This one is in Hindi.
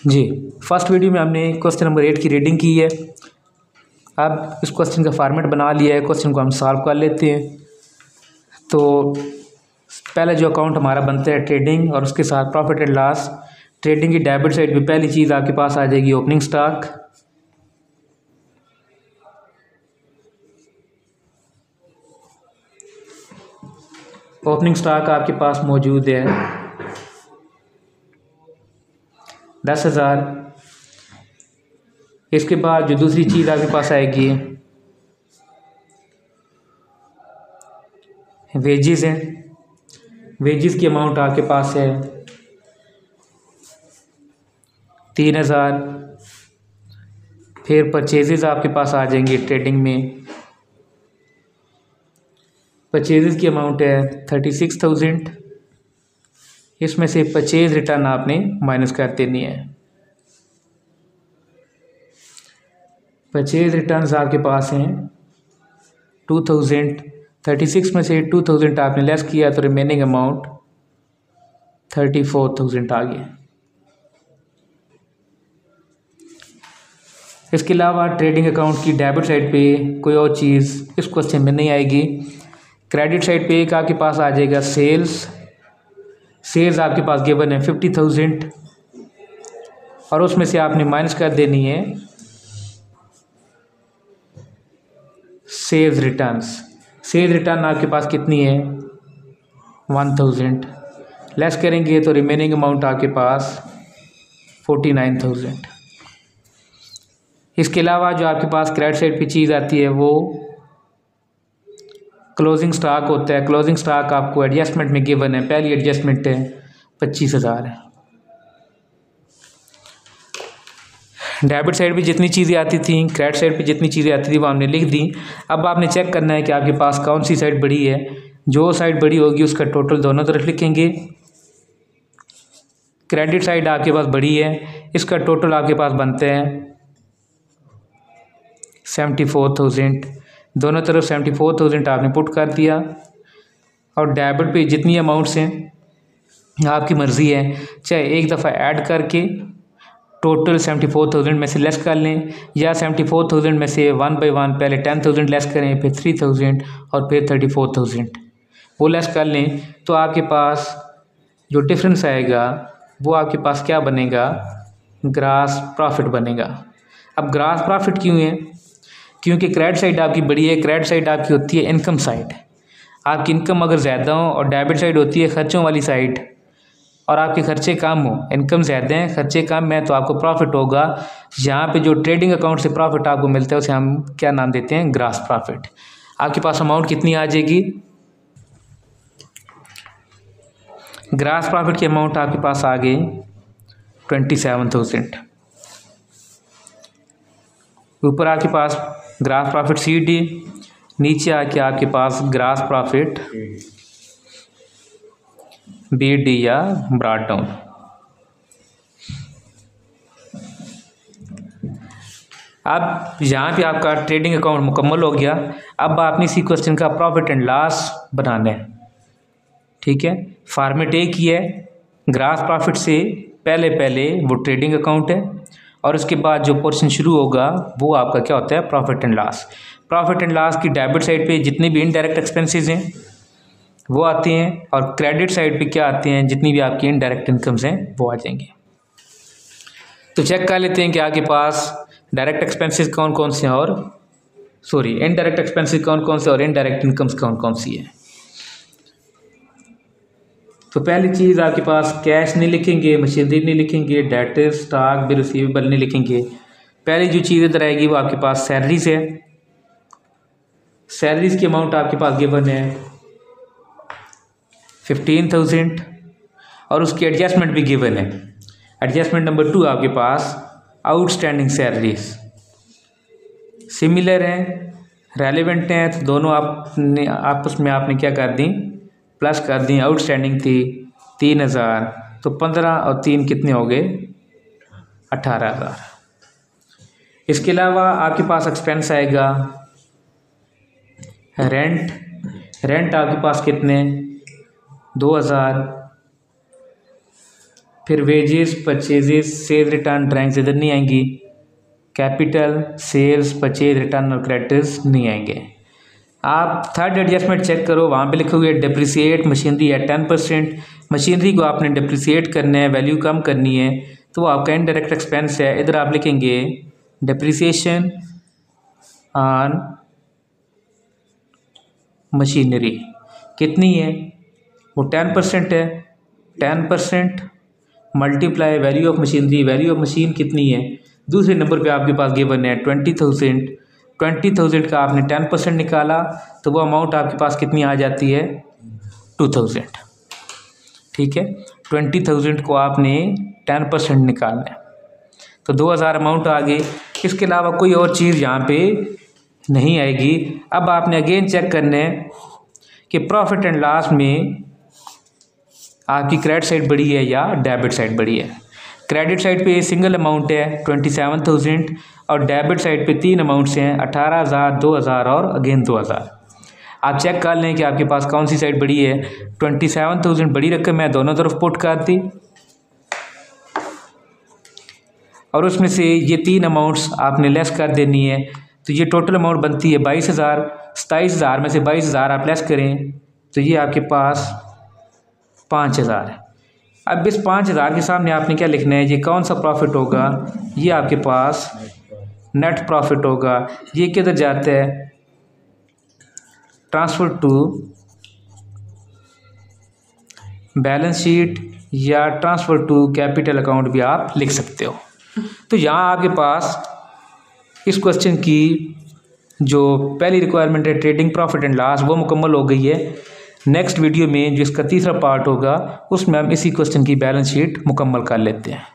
जी, फर्स्ट वीडियो में हमने क्वेश्चन नंबर 8 की रीडिंग की है। अब इस क्वेश्चन का फॉर्मेट बना लिया है, क्वेश्चन को हम सॉल्व कर लेते हैं। तो पहले जो अकाउंट हमारा बनता है ट्रेडिंग और उसके साथ प्रॉफिट एंड लॉस। ट्रेडिंग की डेबिट साइड पे पहली चीज़ आपके पास आ जाएगी ओपनिंग स्टॉक। ओपनिंग स्टॉक आपके पास मौजूद है 10,000। इसके बाद जो दूसरी चीज़ आपके पास आएगी वेजेस हैं। वेजेस की अमाउंट आपके पास है 3,000। फिर परचेजेस आपके पास आ जाएंगे ट्रेडिंग में। परचेजेस की अमाउंट है 36,000। इसमें से परचेज रिटर्न आपने माइनस कर देनी है। परचेज रिटर्न्स आपके पास हैं 2,000। 36 में से 2,000 आपने लेस किया तो रिमेनिंग अमाउंट 34,000 आ गया। इसके अलावा ट्रेडिंग अकाउंट की डेबिट साइड पे कोई और चीज़ इस क्वेश्चन में नहीं आएगी। क्रेडिट साइड पे एक आपके पास आ जाएगा सेल्स आपके पास गिवन है 50,000 और उसमें से आपने माइनस कर देनी है सेल्स रिटर्न आपके पास कितनी है 1,000। लेस करेंगे तो रिमेनिंग अमाउंट आपके पास 49,000। इसके अलावा जो आपके पास क्रेडिट साइड पे चीज़ आती है वो क्लोजिंग स्टॉक होता है। क्लोजिंग स्टॉक आपको एडजस्टमेंट में गिवन है। पहली एडजस्टमेंट है 25,000 है। डेबिट साइड पे जितनी चीज़ें आती थी, क्रेडिट साइड पे जितनी चीज़ें आती थी वो हमने लिख दी। अब आपने चेक करना है कि आपके पास कौन सी साइड बड़ी है। जो साइड बड़ी होगी उसका टोटल दोनों तरफ लिखेंगे। क्रेडिट साइड आपके पास बड़ी है, इसका टोटल आपके पास बनते हैं 74,000। दोनों तरफ 74,000 आपने पुट कर दिया। और डेबिट पे जितनी अमाउंट्स हैं आपकी मर्ज़ी है, चाहे एक दफ़ा ऐड करके टोटल 74,000 में से लेस कर लें या 74,000 में से 1 बाय 1 पहले 10,000 लेस करें, फिर 3,000 और फिर 34,000 वो लेस कर लें। तो आपके पास जो डिफरेंस आएगा वो आपके पास क्या बनेगा, ग्रॉस प्रॉफिट बनेगा। अब ग्रॉस प्रॉफिट क्यों है? क्योंकि क्रेडिट साइड आपकी बड़ी है। क्रेडिट साइड आपकी होती है इनकम साइड। आपकी इनकम अगर ज़्यादा हो और डेबिट साइड होती है खर्चों वाली साइड और आपके खर्चे कम हो, इनकम ज़्यादा है खर्चे कम है, तो आपको प्रॉफिट होगा। यहाँ पे जो ट्रेडिंग अकाउंट से प्रॉफिट आपको मिलता है उसे हम क्या नाम देते हैं, ग्रॉस प्रॉफिट। आपके पास अमाउंट कितनी आ जाएगी, ग्रॉस प्रॉफिट की अमाउंट आपके पास आ गई 27,000। ऊपर आपके पास ग्रॉस प्रॉफिट CD, नीचे आके आपके पास ग्रॉस प्रॉफिट BD या ब्रॉट डाउन। अब यहाँ पे आपका ट्रेडिंग अकाउंट मुकम्मल हो गया। अब आपने इसी क्वेश्चन का प्रॉफिट एंड लॉस बनाना है। ठीक है, फॉर्मेट एक ही है। ग्रॉस प्रॉफिट से पहले वो ट्रेडिंग अकाउंट है और उसके बाद जो पोर्शन शुरू होगा वो आपका क्या होता है, profit and loss. Profit and loss की डेबिट साइड पे जितने भी इनडायरेक्ट एक्सपेंसेस हैं वो आते हैं और क्रेडिट साइड पे क्या आते हैं, जितनी भी आपकी इनडायरेक्ट इनकम्स हैं वो आ जाएंगे। तो चेक कर लेते हैं कि आपके पास डायरेक्ट एक्सपेंसेस कौन कौन से हैं और इनडायरेक्ट एक्सपेंसेस कौन कौन से और इनडायरेक्ट इनकम्स कौन कौन सी है। तो पहली चीज़ आपके पास कैश नहीं लिखेंगे, मशीनरी नहीं लिखेंगे, डेटर स्टॉक भी रिसीवेबल नहीं लिखेंगे। पहली जो चीज़ इधर आएगी वो आपके पास सैलरीज है। सैलरीज की अमाउंट आपके पास गिवन है 15,000 और उसकी एडजस्टमेंट भी गिवन है। एडजस्टमेंट नंबर 2 आपके पास आउटस्टैंडिंग सैलरीज सिमिलर हैं, रेलेवेंट हैं, तो दोनों आपने आपस में आपने क्या कर दी, प्लस कर दी। आउटस्टैंडिंग थी 3,000 तो 15 और 3 कितने हो गए, 18,000। इसके अलावा आपके पास एक्सपेंस आएगा रेंट आपके पास कितने, 2,000। फिर wages, purchases, cell return, drawings इधर नहीं आएंगी। कैपिटल, सेल्स, परचेज, रिटर्न और क्रेडिटर्स नहीं आएंगे। आप थर्ड एडजस्टमेंट चेक करो, वहाँ पे लिखे हुए डिप्रिसिएट मशीनरी है 10%। मशीनरी को आपने डिप्रिसिएट करना है, वैल्यू कम करनी है, तो वो आपका इनडायरेक्ट एक्सपेंस है। इधर आप लिखेंगे डिप्रिसिएशन ऑन मशीनरी कितनी है, वो 10% है। 10% multiply value of machinery, value of machine कितनी है, दूसरे नंबर पे आपके पास गिवन है 20,000। 20,000 का आपने 10% निकाला तो वो अमाउंट आपके पास कितनी आ जाती है 2,000। ठीक है, 20,000 को आपने 10% निकालना है तो 2,000 अमाउंट आ गई। इसके अलावा कोई और चीज़ यहाँ पे नहीं आएगी। अब आपने अगेन चेक करना है कि प्रॉफिट एंड लॉस में आपकी क्रेडिट साइड बड़ी है या डेबिट साइड बड़ी है। क्रेडिट साइड पे सिंगल अमाउंट है 27,000 और डेबिट साइड पे 3 अमाउंट्स हैं 18,000, 2,000 और अगेन 2,000। आप चेक कर लें कि आपके पास कौन सी साइड बड़ी है। 27,000 बड़ी रकम है, दोनों तरफ पुट कर दी और उसमें से ये 3 अमाउंट्स आपने लेस कर देनी है, तो ये टोटल अमाउंट बनती है 22,000। 27,000 में से 22,000 आप लेस करें तो ये आपके पास 5,000 है। अब इस 5,000 के सामने आपने क्या लिखना है, ये कौन सा प्रॉफिट होगा, ये आपके पास नेट प्रॉफिट होगा। ये किधर जाता है, ट्रांसफ़र टू बैलेंस शीट या ट्रांसफ़र टू कैपिटल अकाउंट भी आप लिख सकते हो। तो यहाँ आपके पास इस क्वेश्चन की जो पहली रिक्वायरमेंट है ट्रेडिंग प्रॉफिट एंड लॉस वो मुकम्मल हो गई है। नेक्स्ट वीडियो में जो इसका तीसरा पार्ट होगा उसमें हम इसी क्वेश्चन की बैलेंस शीट मुकम्मल कर लेते हैं।